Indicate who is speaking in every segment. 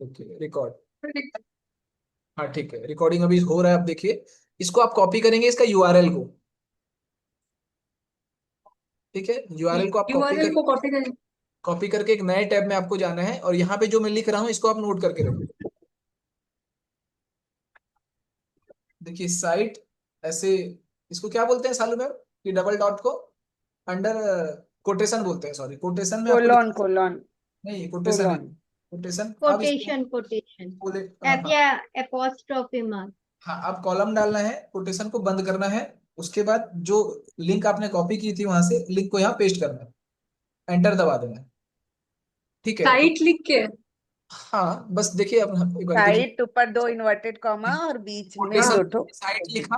Speaker 1: Okay record. हाँ ठीक है, रिकॉर्डिंग अभी हो रहा है। आप देखिए, इसको आप कॉपी करेंगे इसका यूआरएल को। ठीक है, यूआरएल को आप
Speaker 2: यूआरएल को कॉपी करें।
Speaker 1: कॉपी करके एक नए टैब में आपको जाना है, और यहाँ पे जो मैं लिख रहा हूँ इसको आप नोट करके रखिए। देखिए साइट ऐसे, इसको क्या बोलते हैं सालू मैम, कि डबल डॉट को अंडर कोटेशन बोलते हैं, सॉरी कोटेशन में आपको
Speaker 2: कोलोन कोलोन
Speaker 1: नहीं, कोटेशन नहीं,
Speaker 2: कोलोन।
Speaker 1: कोटेशन अब इसको
Speaker 2: कोटेशन कोटेशन।
Speaker 1: हाँ।
Speaker 2: ऐसे एपोस्ट्रोफी मार्क।
Speaker 1: हाँ अब कॉलम डालना है, कोटेशन को बंद करना है। उसके बाद जो लिंक आपने कॉपी की थी वहां से, लिंक को यहाँ पेस्ट करना है, एंटर दबा देना है। ठीक है तो
Speaker 2: साइट लिख के।
Speaker 1: हाँ बस देखिए, अब एक बार देखिए,
Speaker 2: साइट ऊपर दो इन्वर्टेड कॉमा और बीच में
Speaker 1: कोटेशन
Speaker 2: दो ठो।
Speaker 1: साइट लिखा,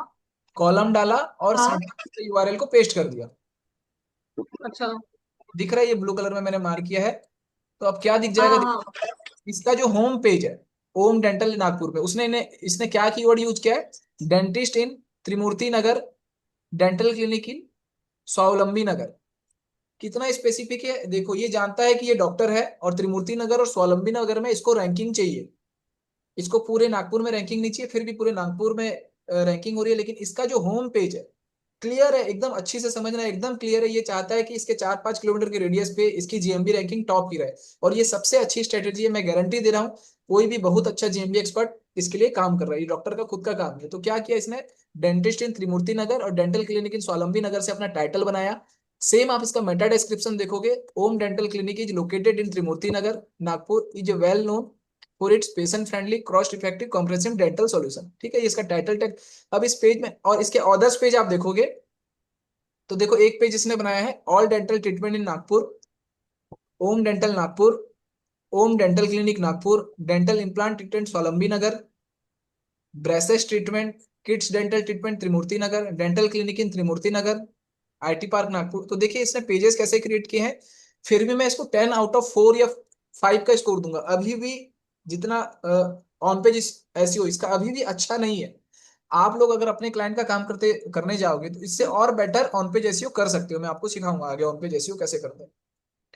Speaker 1: कॉलम डाला, और
Speaker 2: हाँ।
Speaker 1: सेंटर यूआरएल को पेस्ट कर दिया।
Speaker 2: अच्छा।
Speaker 1: दिख रहा है ये ब्लू कलर में मैंने मार्क किया है। तो अब क्या दिख
Speaker 2: हाँ
Speaker 1: जाएगा,
Speaker 2: हाँ।
Speaker 1: इसका जो होम पेज है ओम डेंटल नागपुर पे, उसने इसने क्या कीवर्ड यूज किया है, डेंटिस्ट इन त्रिमूर्ति नगर, डेंटल क्लिनिक इन स्वावलंबी नगर। कितना स्पेसिफिक है देखो, ये जानता है कि ये डॉक्टर है, और त्रिमूर्ति नगर और स्वावलंबी नगर में इसको रैंकिंग चाहिए। इसको पूरे नागपुर में रैंकिंग नहीं चाहिए, फिर भी पूरे नागपुर में रैंकिंग हो रही है। लेकिन इसका जो होम पेज है क्लियर है, एकदम अच्छी से समझना है, एकदम क्लियर है। ये चाहता है कि इसके 4-5 किलोमीटर के रेडियस पे इसकी जीएमबी रैंकिंग टॉप की रहे। और ये सबसे अच्छी स्ट्रेटेजी है, मैं गारंटी दे रहा हूँ। कोई भी बहुत अच्छा जीएमबी एक्सपर्ट इसके लिए काम कर रहा है, ये डॉक्टर का खुद का काम है। तो क्या किया इसने, डेंटिस्ट इन त्रिमूर्ति नगर और डेंटल क्लिनिक इन स्वावलंबी नगर से अपना टाइटल बनाया। सेम आप इसका मेटा डिस्क्रिप्शन देखोगे, Om dental clinic is located in Trimurti Nagar Nagpur, is well known for its patient friendly cost effective comprehensive dental solution. ठीक है, ये इसका टाइटल टैग। अब इस पेज में और इसके ऑर्डर्स पेज आप देखोगे, तो देखो एक पेज इसने बनाया है, all dental treatment in Nagpur, Om dental Nagpur, Om dental clinic Nagpur, dental implant treatment Swavalambi Nagar, braces treatment, kids dental treatment Trimurti Nagar, dental clinic in Trimurti Nagar, IT park Nagpur. तो देखिए इसने पेजेस कैसे क्रिएट किए हैं। फिर भी मैं इसको 10 आउट ऑफ 4 या 5 का स्कोर दूंगा, अभी भी जितना ऑन पेज एसईओ इसका अभी भी अच्छा नहीं है। आप लोग अगर अपने क्लाइंट का काम करते करने जाओगे तो इससे और बेटर ऑन पेज एसईओ कर सकते हो। मैं आपको सिखाऊंगा आगे ऑन पेज एसईओ कैसे करते हैं।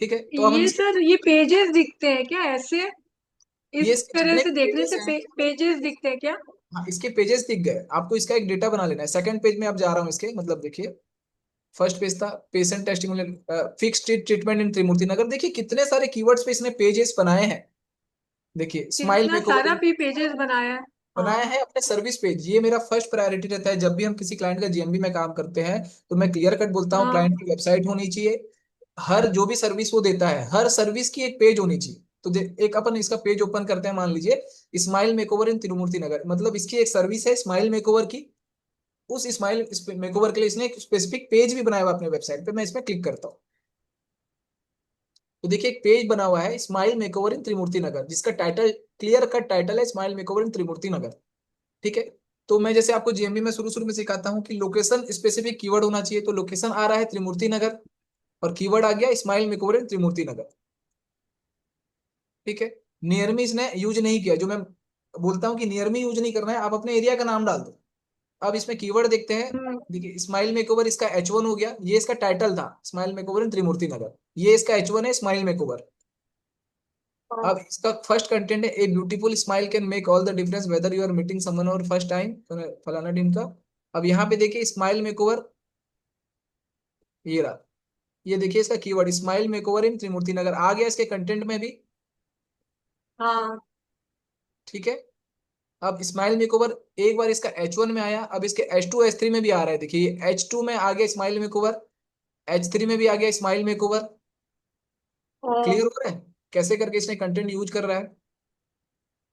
Speaker 1: ठीक है, तो अब हम
Speaker 2: ये सर ये पेजेस दिखते हैं क्या ऐसे?
Speaker 1: ये
Speaker 2: इस
Speaker 1: इसके
Speaker 2: तरह
Speaker 1: जितने
Speaker 2: से देखने
Speaker 1: पेजेस
Speaker 2: से
Speaker 1: हैं,
Speaker 2: पेजेस दिखते हैं क्या?
Speaker 1: हाँ इसके पेजेस दिख गए आपको। इसका एक डेटा बना लेना है। सेकंड पेज में आप जा रहा हूँ इसके, मतलब देखिए फर्स्ट पेज था patient testing fix treatment in Trimurti Nagar. देखिए कितने सारे कीवर्ड्स पे इसने पेजेस बनाए हैं। देखिए स्माइल
Speaker 2: कितना
Speaker 1: मेकओवर
Speaker 2: सारा भी पेजेस बनाया है।
Speaker 1: बनाया
Speaker 2: हाँ।
Speaker 1: है अपने सर्विस पेज। ये मेरा फर्स्ट प्रायोरिटी रहता है जब भी हम किसी क्लाइंट का जीएमबी में काम करते हैं, तो मैं क्लियर कट बोलता हूँ
Speaker 2: हाँ।
Speaker 1: क्लाइंट की वेबसाइट होनी चाहिए। हर जो भी सर्विस वो देता है, हर सर्विस की एक पेज होनी चाहिए। तो एक अपन इसका पेज ओपन करते हैं, मान लीजिए स्माइल मेकओवर इन तिरुमूर्ति नगर, मतलब इसकी एक सर्विस है स्माइल मेकओवर की। उस स्माइल मेकओवर के लिए इसने एक स्पेसिफिक पेज भी बनाया हुआ है अपने वेबसाइट पे। मैं इसमें क्लिक करता हूँ, तो देखिए एक पेज बना हुआ है स्माइल मेकओवर इन त्रिमूर्ति नगर, जिसका टाइटल क्लियर कट टाइटल है स्माइल मेकओवर इन त्रिमूर्ति नगर। ठीक है, तो मैं जैसे आपको जीएमबी में शुरू शुरू में सिखाता हूँ कि लोकेशन स्पेसिफिक कीवर्ड होना चाहिए। तो लोकेशन आ रहा है त्रिमूर्ति नगर, और कीवर्ड आ गया स्माइल मेकओवर इन त्रिमूर्ति नगर। ठीक है, नियर मी इसने यूज नहीं किया। जो मैं बोलता हूँ कि नियर मी यूज नहीं करना है, आप अपने एरिया का नाम डाल दो। अब इसमें कीवर्ड देखते हैं।
Speaker 2: हम्म।
Speaker 1: देखिए स्माइल मेकओवर इसका H1 हो गया, ये इसका टाइटल था स्माइल मेकओवर इन त्रिमूर्ति नगर, ये इसका H1 है स्माइल मेकओवर।
Speaker 2: हाँ।
Speaker 1: अब इसका फर्स्ट कंटेंट है, a beautiful smile can make all the difference whether you are meeting someone और फर्स्ट टाइम, फलाना दिन का। अब यहाँ पे देखिए स्माइल मेकओवर, ये रहा। ये देखिए इसका कीवर्ड स्माइल मेकओवर इन त्रिमूर्ति नगर आ गया इसके कंटेंट में भी।
Speaker 2: हाँ।
Speaker 1: ठीक है, अब स्माइल मेकओवर एक बार इसका H1 में आया, अब इसके H2 H3 में भी आ रहा है। देखिए H2 में आ गया स्माइल मेकओवर, H3 में भी आ गया स्माइल मेकओवर।
Speaker 2: हाँ।
Speaker 1: क्लियर हो रहा है कैसे करके इसने कंटेंट यूज कर रहा है।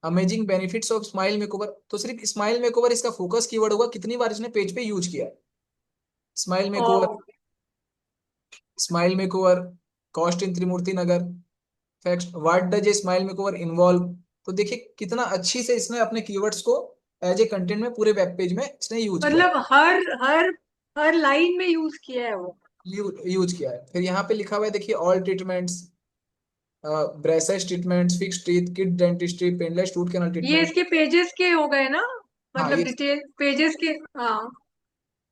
Speaker 1: Amazing benefits of smile makeover, तो सिर्फ स्माइल मेकओवर इसका फोकस कीवर्ड होगा, कितनी बार इसने पेज पे यूज किया है। स्माइल मेकओवर,
Speaker 2: हाँ।
Speaker 1: Smile makeover, cost in Trimurti Nagar, fact what does a smile makeover involve. तो देखिए कितना अच्छी से इसने अपने कीवर्ड्स को एज ए कंटेंट में पूरे वेब पेज में इसने यूज किया है।
Speaker 2: मतलब हर लाइन में यूज किया है वो।
Speaker 1: यूज किया है। फिर यहाँ पे लिखा हुआ है देखिए all treatments, braces treatments, fix teeth, kid dentistry, painless root canal
Speaker 2: ये
Speaker 1: ट्रीटमेंट।
Speaker 2: इसके पेजेस के हो गए ना?
Speaker 1: हाँ
Speaker 2: मतलब
Speaker 1: ये,
Speaker 2: डिटेल पेजेस के। हाँ।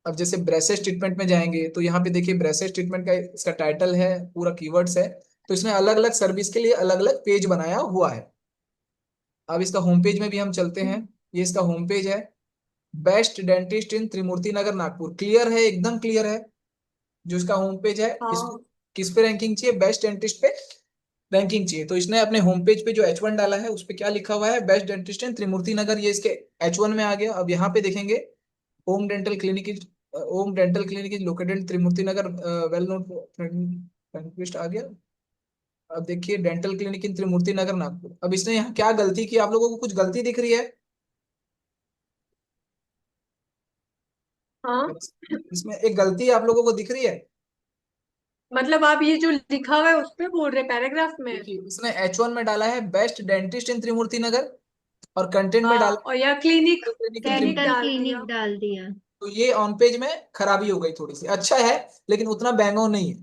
Speaker 1: अब जैसे ब्रेसेस ट्रीटमेंट में जाएंगे तो यहाँ पे देखिए ब्रेसेस ट्रीटमेंट का इसका टाइटल है, पूरा कीवर्ड्स है। तो इसने अलग अलग सर्विस के लिए अलग अलग पेज बनाया हुआ है। अब इसका होम पेज में भी हम चलते हैं। ये इसका होम पेज है। बेस्ट डेंटिस्ट इन त्रिमूर्ति नगर नागपुर, क्लियर है, एकदम क्लियर है। जो इसका होम पेज है, इसको
Speaker 2: हाँ।
Speaker 1: किस पे रैंकिंग चाहिए? बेस्ट डेंटिस्ट पे रैंकिंग चाहिए। तो इसने अपने होम पेज पे जो H1 डाला है उस पे क्या लिखा हुआ है? बेस्ट डेंटिस्ट इन त्रिमूर्ति नगर। ये इसके H1 में आ गया। अब यहाँ पे देखेंगे, Om dental clinic is, Om dental clinic is located in Trimurti Nagar, well known dentist आ गया। अब देखिए, dental clinic in Trimurti Nagar Nagpur. अब इसने यहाँ क्या गलती की? आप लोगों को कुछ गलती दिख रही है?
Speaker 2: हाँ,
Speaker 1: इसमें एक गलती आप लोगों को दिख रही है?
Speaker 2: मतलब आप ये जो लिखा हुआ है उस पे बोल रहे पैराग्राफ में?
Speaker 1: देखिए, इसने H1 में डाला है बेस्ट डेंटिस्ट इन त्रिमूर्ति नगर, और कंटेंट में
Speaker 2: हाँ,
Speaker 1: डाला
Speaker 2: और या क्लिनिक,
Speaker 1: है clinic in Trimurti.
Speaker 2: Clinic
Speaker 3: dental
Speaker 2: डाल
Speaker 3: क्लिनिक
Speaker 2: दिया।
Speaker 3: डाल दिया।
Speaker 1: तो ये ऑन पेज में खराबी हो गई थोड़ी सी। अच्छा है, लेकिन उतना बैंग ऑन नहीं है।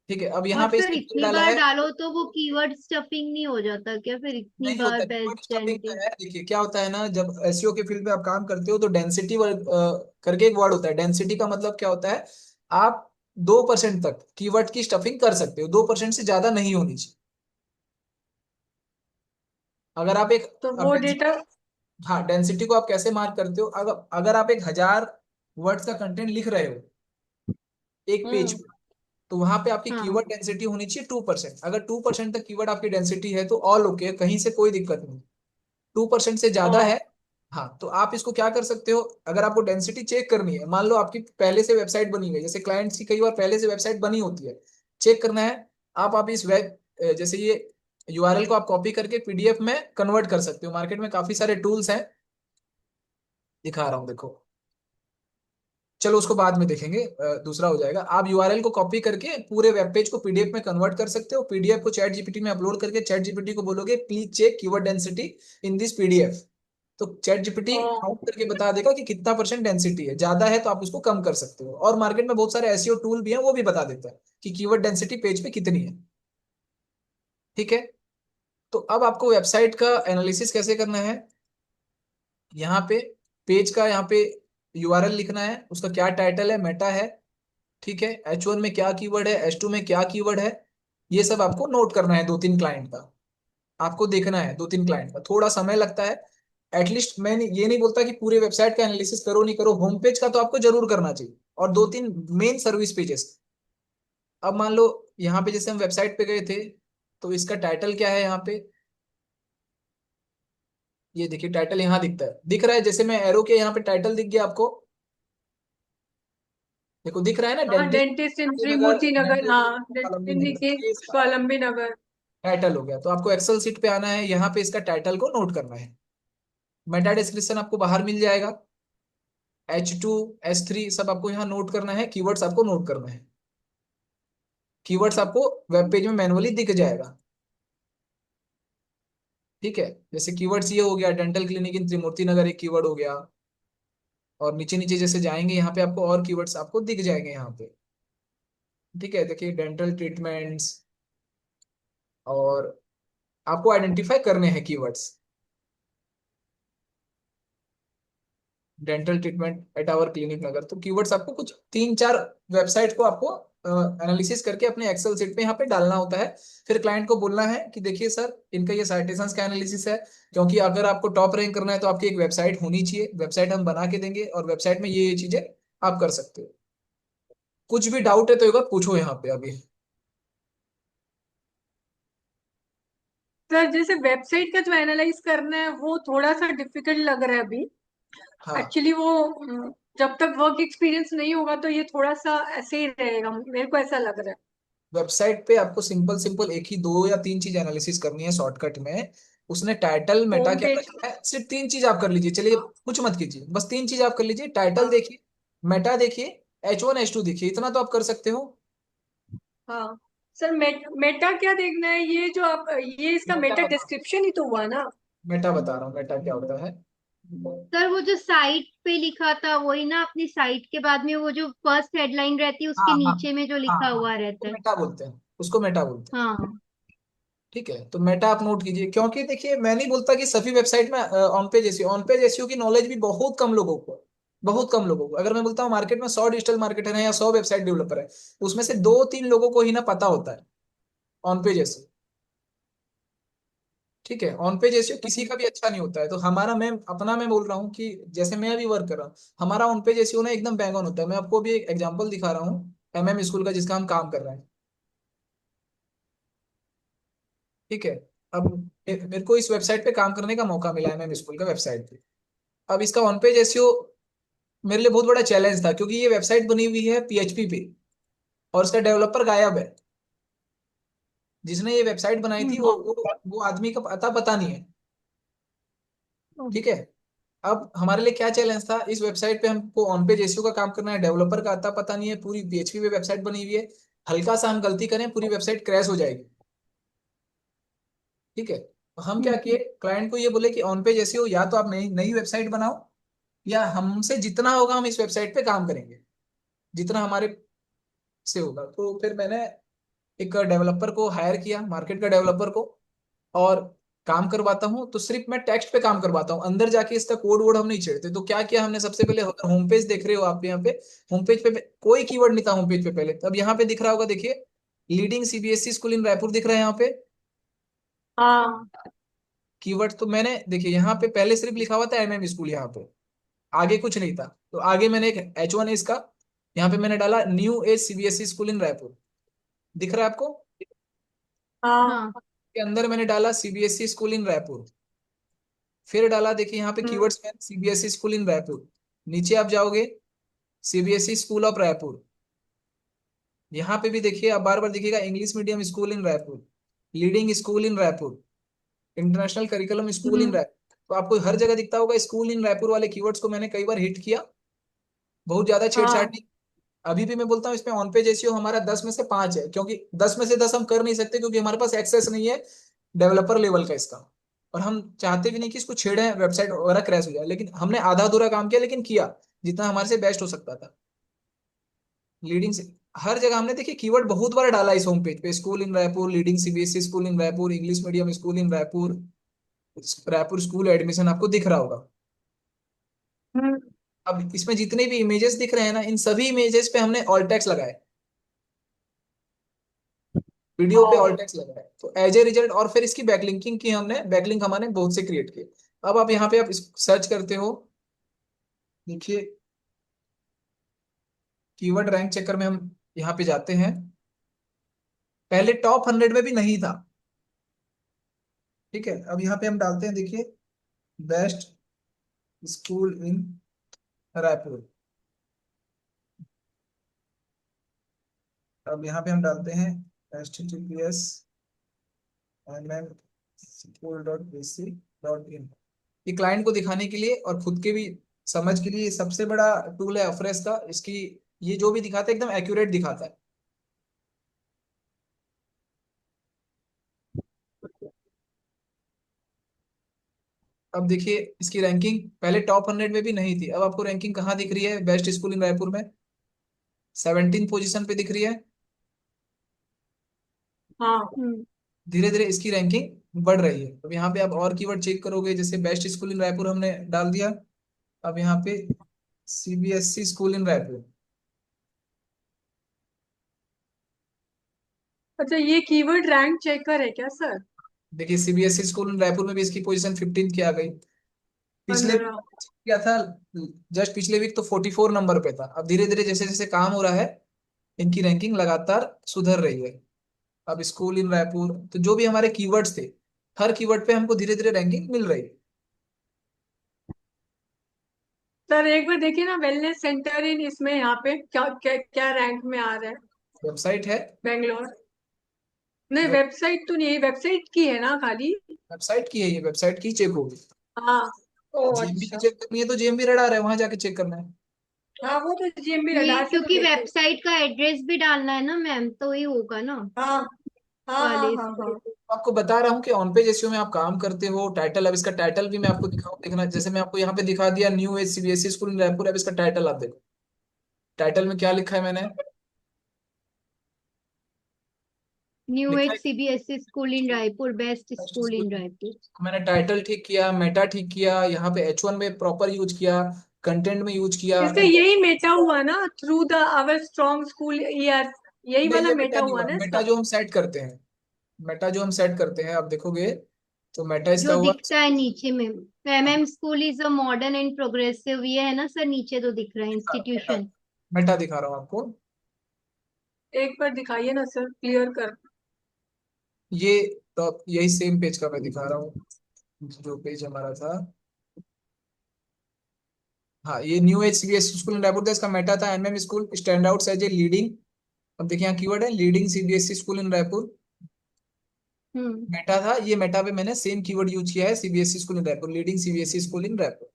Speaker 1: ठीक है, अब यहाँ
Speaker 3: और
Speaker 1: पे
Speaker 3: फिर
Speaker 1: इसने ये
Speaker 3: इतनी
Speaker 1: डाला
Speaker 3: बार
Speaker 1: है।
Speaker 3: डालो तो वो कीवर्ड स्टफिंग नहीं हो जाता क्या? फिर इतनी
Speaker 1: नहीं
Speaker 3: बार
Speaker 1: होता, कीवर्ड
Speaker 3: बेस्ट
Speaker 1: स्टफिंग का
Speaker 3: डेंटिस्ट।
Speaker 1: है। देखिए क्या होता है ना, जब एसईओ के फील्ड में आप काम करते हो तो डेंसिटी वर्ड करके एक वर्ड होता है। डेंसिटी का मतलब क्या होता है? आप 2% तक कीवर्ड की स्टफिंग कर सकते हो, 2% से ज्यादा नहीं होनी चाहिए। अगर आप एक,
Speaker 2: तो
Speaker 1: अब
Speaker 2: वो डेटा।
Speaker 1: हाँ, डेंसिटी को आप कैसे मार्क करते हो? अगर अगर आप 1000 वर्ड्स का कंटेंट लिख रहे हो एक पेज
Speaker 2: हम्म।
Speaker 1: पे, तो वहां पे आपकी
Speaker 3: हाँ।
Speaker 1: कीवर्ड डेंसिटी होनी चाहिए 2%। अगर 2% तक कीवर्ड आपकी डेंसिटी है तो ऑल ओके, कहीं से कोई दिक्कत नहीं। 2% से ज्यादा है,
Speaker 2: हाँ।
Speaker 1: हाँ, तो आप इसको क्या कर सकते हो? अगर आपको डेंसिटी चेक करनी है, मान लो आपकी पहले से वेबसाइट बनी हुई है, जैसे क्लाइंट्स की कई बार पहले से वेबसाइट बनी होती है, चेक करना है, आप इस वेब, जैसे ये यूआरएल को आप कॉपी करके पीडीएफ में कन्वर्ट कर सकते हो। मार्केट में काफी सारे टूल्स हैं, दिखा रहा हूँ देखो। चलो उसको बाद में देखेंगे, दूसरा हो जाएगा। आप यूआरएल को कॉपी करके पूरे वेब पेज को पीडीएफ में कन्वर्ट कर सकते हो। पीडीएफ को चैट जीपीटी में अपलोड करके चैट जीपीटी को बोलोगे please check keyword density in this PDF, तो चैट जीपीटी
Speaker 2: हाँ,
Speaker 1: काउंट करके बता देगा कि कितना परसेंट डेंसिटी है। ज्यादा है तो आप उसको कम कर सकते हो। और मार्केट में बहुत सारे एसईओ टूल भी हैं, वो भी बता देता है कि कीवर्ड डेंसिटी पेज पे कितनी है। ठीक है, तो अब आपको वेबसाइट का एनालिसिस कैसे करना है? यहाँ पे पेज का, यहाँ पे यूआरएल लिखना है, उसका क्या टाइटल है, मेटा है, ठीक है, H1 में क्या कीवर्ड है, H2 में क्या कीवर्ड है, ये सब आपको नोट करना है। 2-3 क्लाइंट का आपको देखना है, 2-3 क्लाइंट का थोड़ा समय लगता है। एटलीस्ट ये नहीं बोलता कि पूरे वेबसाइट का एनालिसिस करो, नहीं करो, होम पेज का तो आपको जरूर करना चाहिए, और 2-3 मेन सर्विस पेजेस। अब मान लो यहाँ पे जैसे हम वेबसाइट पे गए थे, तो इसका टाइटल क्या है यहाँ पे? ये देखिए टाइटल यहाँ दिखता है, दिख रहा है, जैसे मैं एरो के यहाँ पे टाइटल दिख गया आपको, देखो दिख रहा है ना,
Speaker 2: हाँ,
Speaker 1: डेंटिस्ट
Speaker 2: डेंटिस्ट इन
Speaker 1: नगर,
Speaker 2: त्रिमूर्ति नगर,
Speaker 1: डेंटल
Speaker 2: हाँ,
Speaker 1: कॉलोनी
Speaker 2: क्लिनिक
Speaker 1: नगर,
Speaker 2: इन स्वावलंबी नगर।
Speaker 1: टाइटल हो गया। तो आपको एक्सेल सीट पे आना है, यहाँ पे इसका टाइटल को नोट करना है। मेटा डिस्क्रिप्शन आपको बाहर मिल जाएगा, H2 H3 सब आपको यहाँ नोट करना है। कीवर्ड्स आपको नोट करना है। कीवर्ड्स आपको वेब पेज में मैनुअली दिख जाएगा। ठीक है, जैसे कीवर्ड्स ये हो गया, डेंटल क्लिनिक इन त्रिमूर्ति नगर एक कीवर्ड हो गया, और नीचे नीचे जैसे जाएंगे यहाँ पे आपको और कीवर्ड्स आपको दिख जाएंगे यहाँ पे। ठीक है, देखिए डेंटल ट्रीटमेंट्स, और आपको आइडेंटिफाई करने हैं keywords. Dental treatment at our clinic Nagar, तो कीवर्ड्स आपको कुछ 3-4 वेबसाइट को आपको एनालिसिस करके अपने एक्सेल सीट पे यहाँ पे डालना होता है। फिर क्लाइंट को बोलना है कि देखिए सर, इनका ये साइटेशंस का एनालिसिस है, क्योंकि अगर आपको टॉप रैंक करना है तो आपकी एक वेबसाइट होनी चाहिए, वेबसाइट हम बना के देंगे, और वेबसाइट में ये चीजें आप कर सकते हो। कुछ भी डाउट है तो एक बार पूछो यहाँ पे अभी।
Speaker 2: सर, जैसे वेबसाइट का जो एनालाइज करना है वो थोड़ा सा डिफिकल्ट लग रहा है अभी।
Speaker 1: हाँ,
Speaker 2: एक्चुअली वो जब तक वर्क एक्सपीरियंस नहीं होगा तो ये थोड़ा सा ऐसे ही रहेगा, मेरे को ऐसा लग रहा है।
Speaker 1: वेबसाइट पे आपको सिंपल सिंपल एक ही 2 या 3 चीज एनालिसिस करनी है शॉर्टकट में। उसने टाइटल मेटा
Speaker 2: होम
Speaker 1: क्या
Speaker 2: पेज।
Speaker 1: रखा है? सिर्फ 3 चीज आप कर लीजिए, चलिए
Speaker 2: हाँ।
Speaker 1: कुछ मत कीजिए, बस 3 चीज आप कर लीजिए। टाइटल
Speaker 2: हाँ।
Speaker 1: देखिए, मेटा देखिए, H1 H2 देखिए, इतना तो आप कर सकते हो।
Speaker 2: हाँ। सर, मेटा क्या देखना है? ये जो आप, ये इसका
Speaker 1: मेटा
Speaker 2: मेटा
Speaker 1: बता
Speaker 2: डिस्क्रिप्शन ही तो हुआ ना?
Speaker 1: मेटा बता रहा हूँ, मेटा क्या होता है।
Speaker 3: सर वो जो साइट पे लिखा था वही ना, अपनी साइट के बाद में वो जो फर्स्ट हेडलाइन रहती है
Speaker 1: हाँ
Speaker 3: उसके
Speaker 1: हाँ
Speaker 3: नीचे में जो
Speaker 1: हाँ
Speaker 3: लिखा
Speaker 1: हाँ,
Speaker 3: हुआ
Speaker 1: उसको
Speaker 3: रहता है।
Speaker 1: मेटा बोलते हैं, उसको मेटा बोलते हैं।
Speaker 3: हाँ।
Speaker 1: ठीक है, तो मेटा आप नोट कीजिए, क्योंकि देखिए मैं नहीं बोलता कि सभी वेबसाइट में ऑन पेज एसईओ की नॉलेज भी बहुत कम लोगों को, बहुत कम लोगों को। अगर मैं बोलता हूँ मार्केट में 100 डिजिटल मार्केटर हैं या 100 वेबसाइट डेवलपर है, उसमें से 2-3 लोगों को ही ना पता होता है ऑन पेज एसईओ। ठीक है। ऑन पेज एसईओ किसी का भी अच्छा नहीं होता है, तो हमारा, मैं बोल रहा हूँ कि जैसे मैं अभी वर्क कर रहा हूँ, हमारा ऑन पेज एसईओ ना एकदम बैंग ऑन होता है। मैं आपको अभी एक एग्जांपल दिखा रहा हूँ एमएम स्कूल का, जिसका हम काम कर रहे हैं। ठीक है। अब मेरे को इस वेबसाइट पे काम करने का मौका मिला, एमएम स्कूल का वेबसाइट पे। अब इसका ऑन पेज एसईओ मेरे लिए बहुत बड़ा चैलेंज था, क्योंकि ये वेबसाइट बनी हुई है पीएचपी पे, और इसका डेवलपर गायब है। जिसने ये वेबसाइट बनाई थी वो आदमी का पता नहीं है। ठीक है। अब हमारे लिए क्या चैलेंज था, इस वेबसाइट पे हमको ऑन पेज एसईओ का काम करना है, डेवलपर का आता पता नहीं है, पूरी पीएचपी पे वेबसाइट बनी हुई है, हल्का सा हम गलती करें पूरी वेबसाइट क्रैश हो जाएगी। ठीक है। तो हम क्या किए, क्लाइंट को ये बोले कि ऑन पेज एसईओ या तो आप नई नई वेबसाइट बनाओ, या हमसे जितना होगा हम इस वेबसाइट पे काम करेंगे, जितना हमारे से होगा। तो फिर मैंने एक डेवलपर को हायर किया, मार्केट का डेवलपर को, और काम करवाता हूँ तो सिर्फ मैं टेक्स्ट पे काम करवाता हूँ, अंदर जाके इसका कोड वोड हम नहीं छेड़ते। तो क्या किया हमने, सबसे पहले अगर होम पेज देख रहे हो आप यहाँ पे, होम पेज पे कोई कीवर्ड नहीं था होम पेज पे पहले। तब यहाँ पे दिख रहा होगा, देखिए, leading CBSE school in Raipur दिख रहा है यहाँ पे।
Speaker 2: हाँ।
Speaker 1: कीवर्ड तो मैंने, देखिए यहाँ पे पहले सिर्फ लिखा हुआ था एमएम स्कूल, यहाँ पे आगे कुछ नहीं था। तो आगे मैंने एक H1 इसका, यहाँ पे मैंने डाला new age CBSE school in Raipur, दिख रहा है आपको।
Speaker 2: हाँ।
Speaker 3: हाँ।
Speaker 1: के अंदर मैंने डाला सीबीएसई स्कूल इन रायपुर, फिर डाला, देखिए यहाँ पे
Speaker 2: हम्म।
Speaker 1: कीवर्ड्स में सीबीएसई स्कूल इन रायपुर। नीचे आप जाओगे, सीबीएसई स्कूल ऑफ रायपुर, यहाँ पे भी देखिए, आप बार बार देखिएगा English medium school in Raipur, leading school in Raipur, international curriculum school in
Speaker 2: hmm.
Speaker 1: Raipur. तो आपको हर जगह दिखता होगा स्कूल इन रायपुर वाले कीवर्ड्स को मैंने कई बार हिट किया, बहुत ज्यादा छेड़छाड़
Speaker 2: हाँ।
Speaker 1: नहीं। अभी भी मैं बोलता हूँ इसमें ऑन पेज एसईओ हमारा 10 में से 5 है, क्योंकि 10 में से 10 हम कर नहीं सकते, क्योंकि हमारे पास एक्सेस नहीं है डेवलपर लेवल का इसका, और हम चाहते भी नहीं कि इसको छेड़े, वेबसाइट वगैरह क्रैश हो जाए। लेकिन हमने आधा अधूरा काम किया, लेकिन किया जितना हमारे से बेस्ट हो सकता था। लीडिंग से हर जगह हमने, देखिए, कीवर्ड बहुत बार डाला इस होम पेज पे, school in Raipur, leading CBSE school in Raipur, English medium school in Raipur, Raipur school admission, आपको दिख रहा होगा।
Speaker 2: हम्म।
Speaker 1: अब इसमें जितने भी इमेजेस दिख रहे हैं ना, इन सभी इमेजेस पे हमने ऑल टेक्स्ट लगाए, वीडियो पे ऑल
Speaker 2: हाँ।
Speaker 1: टेक्स्ट लगाए। तो एज ए रिजल्ट, और फिर इसकी बैकलिंकिंग की हमने, बैकलिंक हमारे बहुत से क्रिएट किए। अब आप यहाँ पे आप सर्च करते हो, देखिए, कीवर्ड रैंक चेकर में हम यहाँ पे जाते हैं, पहले टॉप 100 में भी नहीं था। ठीक है। अब यहाँ पे हम डालते हैं, देखिए, बेस्ट स्कूल इन रायपुर। अब यहाँ पे हम डालते हैं https://mmschool.ac.in। ये क्लाइंट को दिखाने के लिए और खुद के भी समझ के लिए सबसे बड़ा टूल है अफ्रेश का। इसकी, ये जो भी दिखाता है एकदम एक्यूरेट दिखाता है। अब देखिए इसकी रैंकिंग पहले टॉप 100 में भी नहीं थी, अब आपको रैंकिंग कहाँ दिख रही है, बेस्ट स्कूल इन रायपुर में 17 पोजीशन पे दिख रही है।
Speaker 2: हाँ।
Speaker 1: धीरे धीरे इसकी रैंकिंग बढ़ रही है। अब यहाँ पे आप और कीवर्ड चेक करोगे, जैसे बेस्ट स्कूल इन रायपुर हमने डाल दिया, अब यहाँ पे सीबीएसई स्कूल इन रायपुर,
Speaker 2: अच्छा, ये कीवर्ड रैंक चेकर है क्या सर?
Speaker 1: देखिए सीबीएसई स्कूल इन रायपुर में भी इसकी पोजीशन 15 की आ गई। पिछले वीक
Speaker 2: 15।
Speaker 1: क्या था, जस्ट पिछले वीक तो 44 नंबर पे था। अब धीरे धीरे जैसे जैसे काम हो रहा है, इनकी रैंकिंग लगातार सुधर रही है। अब स्कूल इन रायपुर, तो जो भी हमारे कीवर्ड्स थे, हर कीवर्ड पे हमको धीरे धीरे रैंकिंग मिल रही है।
Speaker 2: सर एक बार देखिए ना, वेलनेस सेंटर इन इसमें यहाँ पे क्या क्या क्या रैंक में आ रहा है?
Speaker 1: वेबसाइट है,
Speaker 2: बेंगलोर। नहीं, वेबसाइट तो नहीं है, वेबसाइट की है ना खाली?
Speaker 1: वेबसाइट की है, ये वेबसाइट की चेक होगी।
Speaker 2: हाँ। ओ
Speaker 1: जेएमबी की
Speaker 2: अच्छा।
Speaker 1: चेक करनी है तो जेएमबी रडार है, वहां जाके चेक करना है।
Speaker 2: हाँ, वो तो जीएमबी
Speaker 3: ये
Speaker 2: रडार से तो
Speaker 3: क्योंकि
Speaker 2: देखिए।
Speaker 3: वेबसाइट का एड्रेस भी डालना है ना मैम, तो ये होगा ना
Speaker 2: हाँ हाँ हाँ
Speaker 3: वाले
Speaker 2: हाँ
Speaker 3: से।
Speaker 2: हाँ।
Speaker 1: आपको बता रहा हूँ कि ऑन पेज एसईओ में आप काम करते हो। टाइटल, अब इसका टाइटल भी मैं आपको दिखाऊं, देखना, जैसे मैं आपको यहाँ पे दिखा दिया new age CBSE school in Raipur. अब इसका टाइटल आप देखो, टाइटल में क्या लिखा है मैंने,
Speaker 3: न्यू
Speaker 1: लिखा
Speaker 3: एज
Speaker 1: है
Speaker 3: CBSE school in Raipur, best
Speaker 1: best
Speaker 3: school in
Speaker 1: school.
Speaker 3: Raipur.
Speaker 1: मैंने टाइटल ठीक किया, मेटा ठीक किया, यहाँ पे H1 में प्रॉपर यूज किया, कंटेंट में यूज किया,
Speaker 2: इसका यही मेटा हुआ ना, through the hour strong school year, यही
Speaker 1: नहीं
Speaker 2: वाला
Speaker 1: ये मेटा
Speaker 2: मेटा
Speaker 1: नहीं
Speaker 2: हुआ
Speaker 1: हुआ,
Speaker 2: ना
Speaker 1: मेटा
Speaker 2: इसका?
Speaker 1: जो हम सेट करते हैं, मेटा जो हम सेट करते हैं, आप देखोगे तो मेटा इसका
Speaker 3: जो
Speaker 1: हुआ।
Speaker 3: दिखता है नीचे में, MM school is a modern and progressive, ये है ना सर, नीचे तो दिख रहा है
Speaker 1: मेटा,
Speaker 3: इंस्टीट्यूशन।
Speaker 1: मेटा दिखा रहा हूँ आपको।
Speaker 2: एक बार दिखाइए ना सर, क्लियर कर।
Speaker 1: ये तो यही सेम पेज का मैं दिखा रहा हूँ, जो पेज हमारा था। हाँ, ये new age CBSE school in Raipur था, इसका मेटा था MM school stand out as a leading. अब देखिए यहाँ कीवर्ड है leading CBSE school in Raipur.
Speaker 3: Hmm.
Speaker 1: Meta था, ये मेटा पे मैंने सेम कीवर्ड यूज किया है, CBSE school in Raipur, leading CBSE school in Raipur.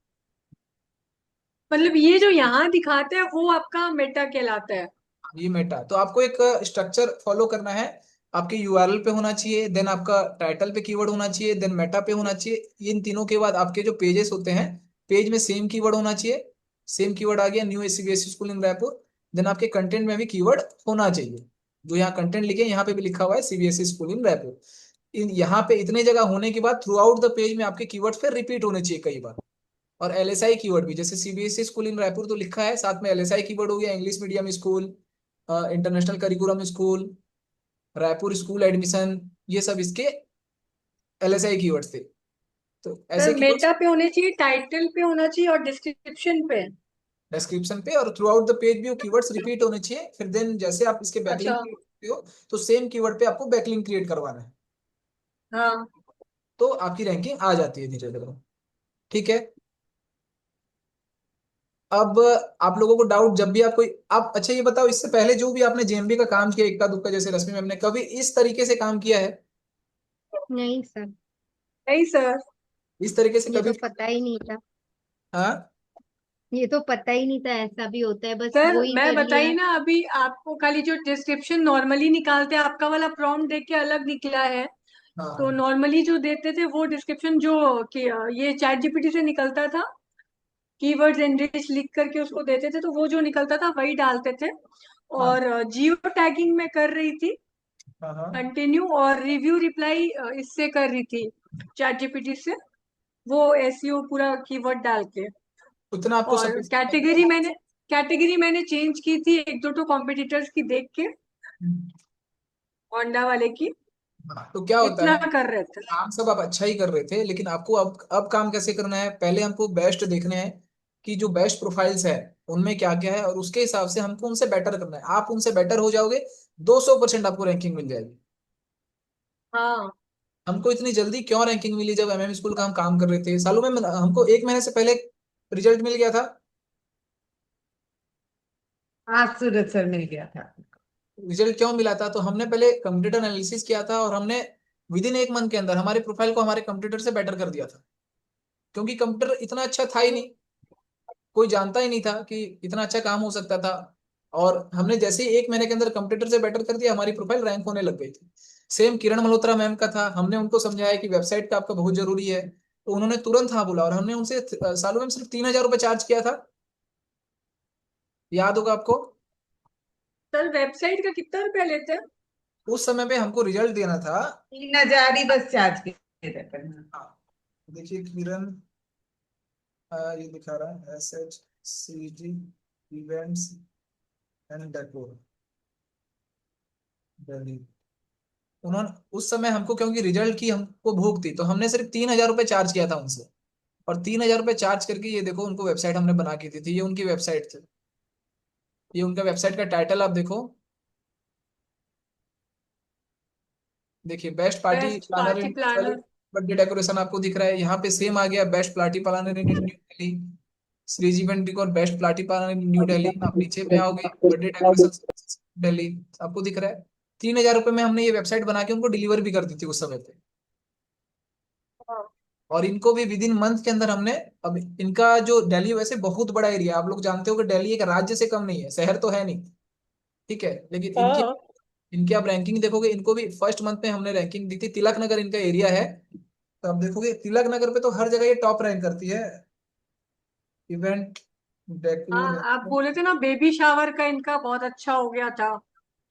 Speaker 2: मतलब ये जो यहाँ दिखाते हैं वो आपका मेटा कहलाता है।
Speaker 1: ये मेटा, तो आपको एक स्ट्रक्चर फॉलो करना है। आपके यूआरएल पे होना चाहिए, देन आपका टाइटल पे कीवर्ड होना चाहिए, देन मेटा पे होना चाहिए। इन तीनों के बाद आपके जो पेजेस होते हैं, पेज में सेम कीवर्ड होना चाहिए। सेम कीवर्ड आ गया new CBSE school in Raipur. Then आपके कंटेंट में भी कीवर्ड होना चाहिए, जो यहाँ कंटेंट लिखे यहाँ पे भी लिखा हुआ है सीबीएसई स्कूल इन रायपुर। इन यहाँ पे इतने जगह होने के बाद थ्रू आउट द पेज में आपके कीवर्ड फिर रिपीट होने चाहिए कई बार। और एलएसआई कीवर्ड भी, जैसे सीबीएसई स्कूल इन रायपुर तो लिखा है, साथ में एलएसआई कीवर्ड हो गया, English medium school, international curriculum school, Raipur school admission, ये सब इसके एलएसआई कीवर्ड्स थे। तो ऐसे
Speaker 2: सर
Speaker 1: कीवर्ड्स
Speaker 2: मेटा पे होने चाहिए, टाइटल पे होना चाहिए और डिस्क्रिप्शन पे।
Speaker 1: डिस्क्रिप्शन पे और थ्रू आउट द पेज भी वो कीवर्ड्स रिपीट होने चाहिए। फिर देन जैसे आप इसके बैकलिंक
Speaker 2: अच्छा।
Speaker 1: क्रिएट करते हो, तो सेम कीवर्ड पे आपको बैकलिंक क्रिएट करवाना है,
Speaker 2: हाँ
Speaker 1: तो आपकी रैंकिंग आ जाती है धीरे धीरे। ठीक है। अब आप लोगों को डाउट जब भी आप कोई, आप अच्छा ये बताओ, इससे पहले जो भी आपने जेएमबी का काम किया इक्का दुक्का, जैसे रश्मि मैम ने, कभी इस तरीके से काम किया है?
Speaker 3: नहीं सर,
Speaker 2: नहीं सर।
Speaker 1: इस तरीके से
Speaker 3: ये
Speaker 1: कभी?
Speaker 3: तो पता ही नहीं था।
Speaker 1: हाँ।
Speaker 3: ये तो पता ही नहीं था ऐसा भी होता है, बस
Speaker 2: सर
Speaker 3: वो ही
Speaker 2: मैं
Speaker 3: कर लिया
Speaker 2: बताई
Speaker 3: है।
Speaker 2: ना अभी आपको, खाली जो डिस्क्रिप्शन नॉर्मली निकालते हैं, आपका वाला प्रॉम्प्ट देख के अलग निकला है। तो
Speaker 1: हाँ।
Speaker 2: नॉर्मली जो देते थे वो डिस्क्रिप्शन जो कि ये चैट जीपीटी से निकलता था, कीवर्ड्स एनरिच लिख करके उसको देते थे, तो वो जो निकलता था वही डालते थे।
Speaker 1: हाँ।
Speaker 2: और जियो टैगिंग में कर रही थी
Speaker 1: हाँ। हाँ।
Speaker 2: कंटिन्यू, और रिव्यू रिप्लाई इससे कर रही थी, चैट जीपीटी से, वो एसईओ पूरा कीवर्ड डाल के।
Speaker 1: उतना आपको
Speaker 2: और
Speaker 1: सफिशिएंट नहीं लगा?
Speaker 2: कैटेगरी मैंने चेंज की थी एक दो तो कॉम्पिटिटर्स की देख के, होंडा वाले की।
Speaker 1: हाँ, तो क्या होता
Speaker 2: इतना
Speaker 1: है,
Speaker 2: कर रहे थे।
Speaker 1: काम सब आप अच्छा ही कर रहे थे, लेकिन आपको अब काम कैसे करना है, पहले हमको बेस्ट देखने हैं कि जो बेस्ट प्रोफाइल्स है उनमें क्या क्या है, और उसके हिसाब से हमको उनसे बेटर करना है। आप उनसे बेटर हो जाओगे, 200% आपको रैंकिंग मिल जाएगी।
Speaker 2: हाँ
Speaker 1: हमको इतनी जल्दी क्यों रैंकिंग मिली? जब एमएम स्कूल का हम काम कर रहे थे सालों में, हमको 1 महीने से पहले रिजल्ट मिल गया था।
Speaker 4: हाँ सूरज सर मिल गया था।
Speaker 1: रिजल्ट क्यों मिला था? तो हमने पहले कंप्यूटर एनालिसिस किया था, और हमने विद इन 1 मंथ के अंदर हमारे प्रोफाइल को हमारे कंप्यूटर से बेटर कर दिया था, क्योंकि कंप्यूटर इतना अच्छा था ही नहीं, कोई जानता ही नहीं था कि इतना अच्छा काम हो सकता था। और हमने जैसे ही 1 महीने के अंदर कंप्यूटर से बेटर कर दिया, हमारी प्रोफाइल रैंक होने लग गई थी। सेम किरण मल्होत्रा मैम का था, हमने उनको समझाया कि वेबसाइट का आपका बहुत जरूरी है, तो उन्होंने तुरंत हाँ बोला, और हमने उनसे सालों में सिर्फ 3,000 रुपये चार्ज किया था, याद होगा आपको।
Speaker 2: सर, वेबसाइट का कितना रुपया लेते हैं?
Speaker 1: उस समय पे हमको रिजल्ट देना था।
Speaker 4: 3,000 ही बस चार्ज किए थे अपन।
Speaker 1: हाँ, देखिए किरण, ये दिखा रहा है SHCG events and decor Delhi. उन्होंने उस समय हमको, क्योंकि रिजल्ट की हमको भूख थी, तो हमने सिर्फ 3,000 रुपये चार्ज किया था उनसे। और 3,000 रुपये चार्ज करके ये देखो, उनको वेबसाइट हमने बना के दी थी, ये उनकी वेबसाइट थी। ये उनका वेबसाइट का टाइटल आप देखो, देखिए best party
Speaker 2: best
Speaker 1: planner
Speaker 2: party
Speaker 1: in
Speaker 2: planner.
Speaker 1: Birthday decoration आपको दिख रहा है यहाँ पे, सेम आ गया best party planner in New Delhi, Shreeji event decor best party planner in New Delhi. आप नीचे में आओगे, बर्थडे डेकोरेशन दिल्ली आपको दिख रहा है। 3,000 रुपये में हमने ये वेबसाइट बना के उनको डिलीवर भी कर दी थी उस समय पे। और इनको भी विद इन मंथ के अंदर हमने, अब इनका जो दिल्ली वैसे बहुत बड़ा एरिया, आप लोग जानते हो कि दिल्ली एक राज्य से कम नहीं है, शहर तो है नहीं, ठीक है, लेकिन इनकी
Speaker 2: हाँ
Speaker 1: इनकी आप रैंकिंग देखोगे, इनको भी फर्स्ट मंथ में हमने रैंकिंग दी थी। तिलक नगर इनका एरिया है, तो आप देखोगे तिलक नगर पे तो हर जगह ये टॉप रैंक करती है, इवेंट
Speaker 2: हाँ, आप
Speaker 1: डेकोरेशन।
Speaker 2: बोले थे ना बेबी शावर का इनका बहुत अच्छा हो गया था।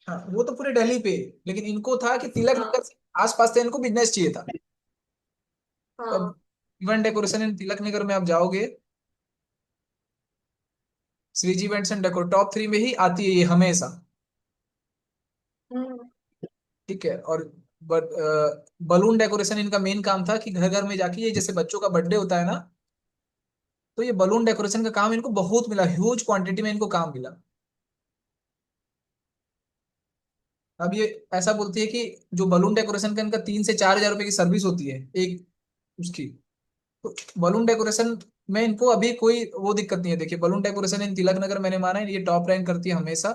Speaker 1: हाँ, वो तो पूरे दिल्ली पे, लेकिन इनको था कि तिलक
Speaker 2: हाँ
Speaker 1: नगर से आसपास से इनको बिजनेस चाहिए था। तो
Speaker 2: हाँ।
Speaker 1: अब event decoration in Tilak Nagar में आप जाओगे, Shreeji events and decor top 3 में ही आती है ये हमेशा।
Speaker 2: हम्म।
Speaker 1: ठीक है। और बट बलून डेकोरेशन इनका मेन काम था कि घर घर में जाके, ये जैसे बच्चों का बर्थडे होता है ना, तो ये बलून डेकोरेशन का काम इनको बहुत मिला, ह्यूज क्वांटिटी में इनको काम मिला। अब ये ऐसा बोलती है कि जो बलून डेकोरेशन का इनका 3 से 4 हजार रुपए की सर्विस होती है एक उसकी। तो बलून डेकोरेशन में इनको अभी कोई वो दिक्कत नहीं है। देखिए balloon decoration in Tilak Nagar मैंने माना है, ये टॉप रैंक करती है हमेशा,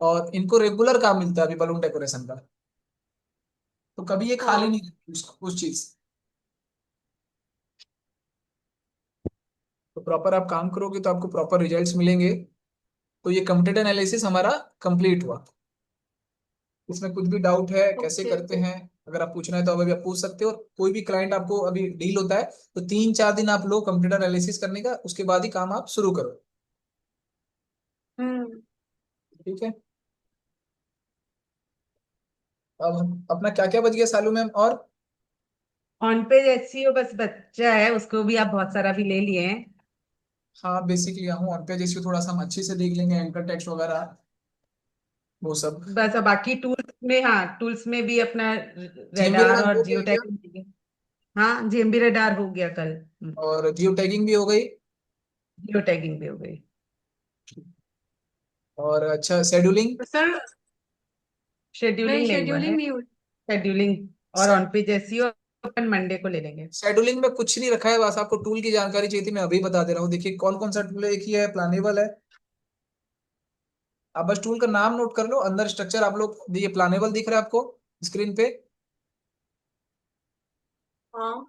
Speaker 1: और इनको रेगुलर काम मिलता है अभी बलून डेकोरेशन का। तो कभी ये खाली
Speaker 2: हाँ।
Speaker 1: नहीं रहती उस चीज से। तो प्रॉपर आप काम करोगे तो आपको प्रॉपर रिजल्ट्स मिलेंगे। तो ये कंप्यूटर एनालिसिस हमारा कंप्लीट हुआ। इसमें कुछ भी डाउट है कैसे
Speaker 2: ओके।
Speaker 1: करते हैं, अगर आप पूछना है तो अभी आप पूछ सकते हो। और कोई भी क्लाइंट आपको अभी डील होता है तो 3 4 दिन आप लोग कंप्यूटर एनालिसिस करने का, उसके बाद ही काम आप शुरू करो।
Speaker 2: हम्म।
Speaker 1: ठीक है। अब अपना क्या क्या बच गया सालू मैम? और
Speaker 4: ऑन पेज एसईओ बस बच्चा है, उसको भी आप बहुत सारा भी ले लिए हैं।
Speaker 1: हाँ बेसिकली हूँ ऑन पेज इसको थोड़ा सा हम अच्छे से देख लेंगे, एंकर टेक्स्ट वगैरह वो सब।
Speaker 4: बस अब बाकी टूल्स में, हाँ टूल्स में भी अपना
Speaker 1: जीएमबी
Speaker 4: रेडार
Speaker 1: रडार
Speaker 4: और
Speaker 1: हो
Speaker 4: जियो
Speaker 1: गया क्या?
Speaker 4: टैगिंग। हाँ जीएमबी रेडार हो गया कल।
Speaker 1: और जियो टैगिंग भी हो गई?
Speaker 4: जियो टैगिंग भी हो गई।
Speaker 1: और अच्छा शेड्यूलिंग?
Speaker 2: तो सर नहीं,
Speaker 4: शेड्यूलिंग नहीं हुआ
Speaker 2: शेड्यूलिंग
Speaker 4: है।
Speaker 2: नहीं हुई।
Speaker 4: शेड्यूलिंग और on page SEO upon Monday को ले लेंगे।
Speaker 1: शेड्यूलिंग में कुछ नहीं रखा है, बस आपको टूल की जानकारी चाहिए थी, मैं अभी बता दे रहा हूँ। देखिए कौन कौन सा टूल है, एक ही है प्लानेबल है। आप बस टूल का नाम नोट कर लो, अंदर स्ट्रक्चर आप लोग, ये प्लानेबल दिख रहा है आपको स्क्रीन पे?
Speaker 2: हाँ।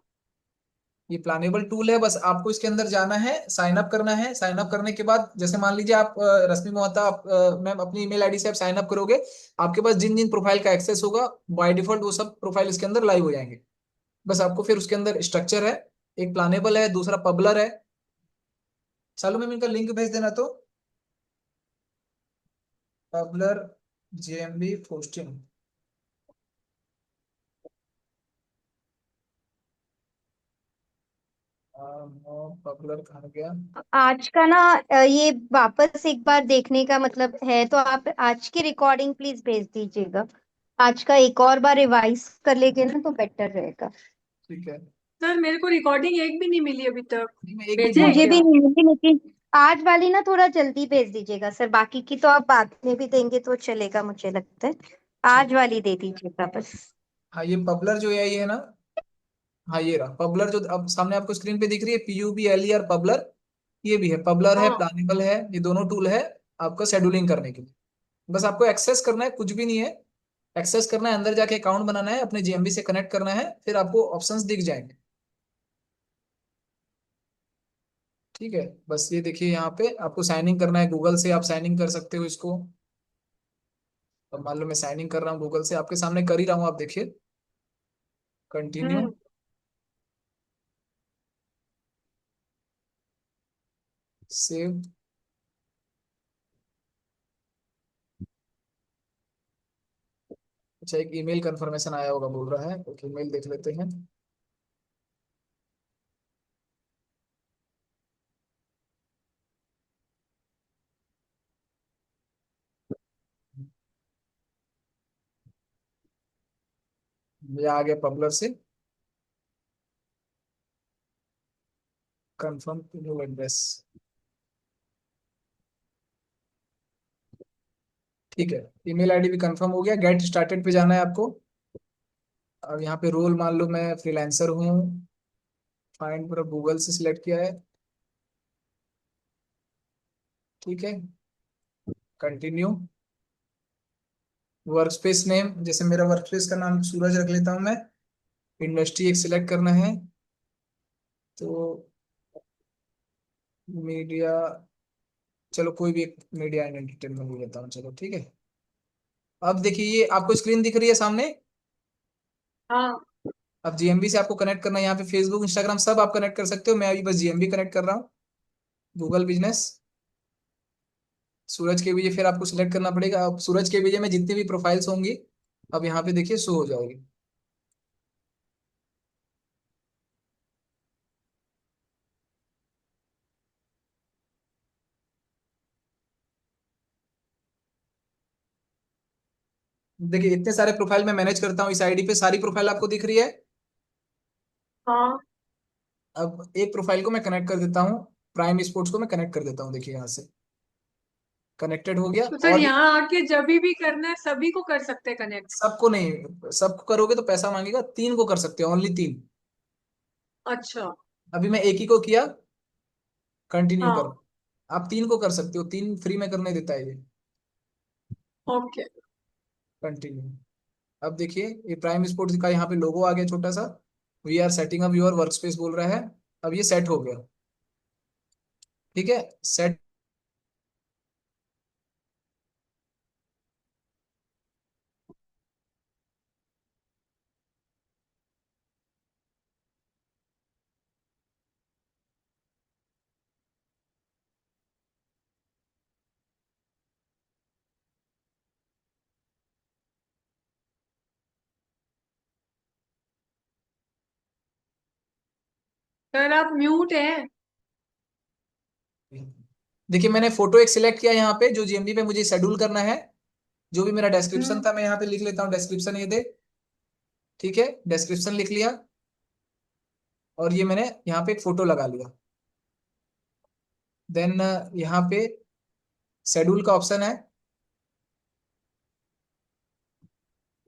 Speaker 1: ये प्लानेबल टूल है। बस आपको इसके अंदर जाना है, साइन अप करना है। साइन अप करने के बाद जैसे मान लीजिए आप रश्मि मोहता, आप मैम अपनी ईमेल आईडी से आप साइन अप करोगे, आपके पास जिन जिन प्रोफाइल का एक्सेस होगा बाय डिफॉल्ट वो सब प्रोफाइल इसके अंदर लाइव हो जाएंगे। बस आपको फिर उसके अंदर स्ट्रक्चर है, एक प्लानेबल है, दूसरा पबलर है। चलो मैम इनका लिंक भेज देना तो। पबलर, जेएमबी पोस्टिंग। पबलर कहाँ गया?
Speaker 3: आज का ना ये वापस एक बार देखने का मतलब है, तो आप आज की रिकॉर्डिंग प्लीज भेज दीजिएगा। आज का एक और बार रिवाइज कर लेंगे ना तो बेटर रहेगा।
Speaker 1: ठीक है।
Speaker 2: सर मेरे को रिकॉर्डिंग एक भी नहीं मिली अभी तक।
Speaker 1: नहीं, मैं एक भी
Speaker 2: भेजे
Speaker 1: भेज
Speaker 2: हैं
Speaker 3: मुझे
Speaker 1: दिया।
Speaker 3: भी
Speaker 2: क्या?
Speaker 3: नहीं मिली, लेकिन आज वाली ना थोड़ा जल्दी भेज दीजिएगा सर, बाकी की तो आप बाद में भी देंगे तो चलेगा, मुझे लगता है आज
Speaker 1: ठीक।
Speaker 3: वाली दे दीजिएगा बस।
Speaker 1: हाँ ये पबलर जो है ये है ना, हाँ ये रहा पबलर जो अब सामने आपको स्क्रीन पे दिख रही है, PUBLER पबलर। ये भी है, पबलर है,
Speaker 2: हाँ।
Speaker 1: प्लानेबल है, ये दोनों टूल है आपका शेड्यूलिंग करने के लिए। बस आपको एक्सेस करना है, कुछ भी नहीं है। एक्सेस करना है, अंदर जाके अकाउंट बनाना है, अपने जेएमबी से कनेक्ट करना है, फिर आपको ऑप्शंस दिख जाएंगे। ठीक है। बस ये देखिए यहाँ पे आपको साइन इन करना है गूगल से, आप साइन इन कर सकते हो इसको। अब मान लो मैं साइन इन कर रहा हूँ गूगल से, आपके सामने कर ही रहा हूँ, आप देखिए। कंटिन्यू,
Speaker 2: हम्म।
Speaker 1: सेव। अच्छा एक ईमेल कंफर्मेशन आया होगा बोल रहा है, एक ईमेल देख लेते हैं। ये आ गया पबलर से, कंफर्म ईमेल एड्रेस। ठीक है, ईमेल आईडी भी कंफर्म हो गया। गेट स्टार्टेड पे जाना है आपको। अब यहाँ पे रोल मान लो मैं फ्रीलांसर हूँ, फाइंड पूरा गूगल से सिलेक्ट किया है। ठीक है, कंटिन्यू। वर्क स्पेस नेम, जैसे मेरा वर्क स्पेस का नाम सूरज रख लेता हूँ मैं। इंडस्ट्री एक सिलेक्ट करना है, तो मीडिया, चलो कोई भी एक मीडिया एंड एंटरटेनमेंट ले लेता हूँ, चलो ठीक है। अब देखिए ये आपको स्क्रीन दिख रही है सामने।
Speaker 2: हाँ।
Speaker 1: अब जीएमबी से आपको कनेक्ट करना है, यहाँ पे फेसबुक इंस्टाग्राम सब आप कनेक्ट कर सकते हो, मैं अभी बस जीएमबी कनेक्ट कर रहा हूँ। गूगल बिजनेस, सूरज के विजय, फिर आपको सिलेक्ट करना पड़ेगा। अब सूरज के विजय में जितनी भी प्रोफाइल्स होंगी अब यहाँ पे देखिए शो हो जाएगी। देखिए इतने सारे प्रोफाइल मैं मैनेज करता हूँ इस आईडी पे, सारी प्रोफाइल आपको दिख रही है।
Speaker 2: हाँ।
Speaker 1: अब एक प्रोफाइल को मैं कनेक्ट कर देता हूँ, प्राइम स्पोर्ट्स को मैं कनेक्ट कर देता हूँ, देखिए यहाँ से कनेक्टेड हो गया।
Speaker 2: तो सर
Speaker 1: और भी
Speaker 2: यहाँ आके जब भी करना है सभी को कर सकते हैं कनेक्ट?
Speaker 1: सबको नहीं, सबको करोगे तो पैसा मांगेगा, 3 को कर सकते हो, ओनली 3।
Speaker 2: अच्छा।
Speaker 1: अभी मैं एक ही को किया, कंटिन्यू
Speaker 2: हाँ।
Speaker 1: करो। आप 3 को कर सकते हो, 3 फ्री में करने देता है ये।
Speaker 2: ओके।
Speaker 1: कंटिन्यू। अब देखिए ये प्राइम स्पोर्ट्स का यहाँ पे लोगो आ गया छोटा सा, we are setting up your work space बोल रहा है। अब ये सेट हो गया, ठीक है सेट।
Speaker 2: सर आप म्यूट हैं।
Speaker 1: देखिए मैंने फोटो एक सिलेक्ट किया यहाँ पे, जो जीएमडी पे मुझे शेड्यूल करना है। जो भी मेरा डिस्क्रिप्शन
Speaker 2: हम्म।
Speaker 1: था मैं यहाँ पे लिख लेता हूँ, डिस्क्रिप्शन ये दे, ठीक है डिस्क्रिप्शन लिख लिया। और ये मैंने यहाँ पे एक फोटो लगा लिया। देन यहाँ पे शेड्यूल का ऑप्शन है,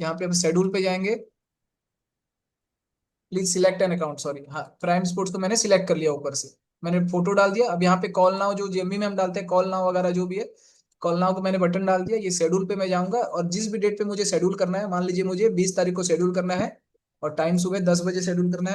Speaker 1: यहाँ पे हम शेड्यूल पे जाएंगे। Please select an account, sorry हाँ प्राइम स्पोर्ट्स को मैंने सिलेक्ट कर लिया ऊपर से, मैंने फोटो डाल दिया। अब यहाँ पे कॉल नाउ, जो जीएमबी में हम डालते हैं कॉल नाउ वगैरह जो भी है, कॉल नाउ को मैंने बटन डाल दिया। ये शेड्यूल पे मैं जाऊंगा और जिस भी डेट पे मुझे शेड्यूल करना है, मान लीजिए मुझे 20 तारीख को शेड्यूल करना है और टाइम सुबह 10 बजे शेड्यूल करना है।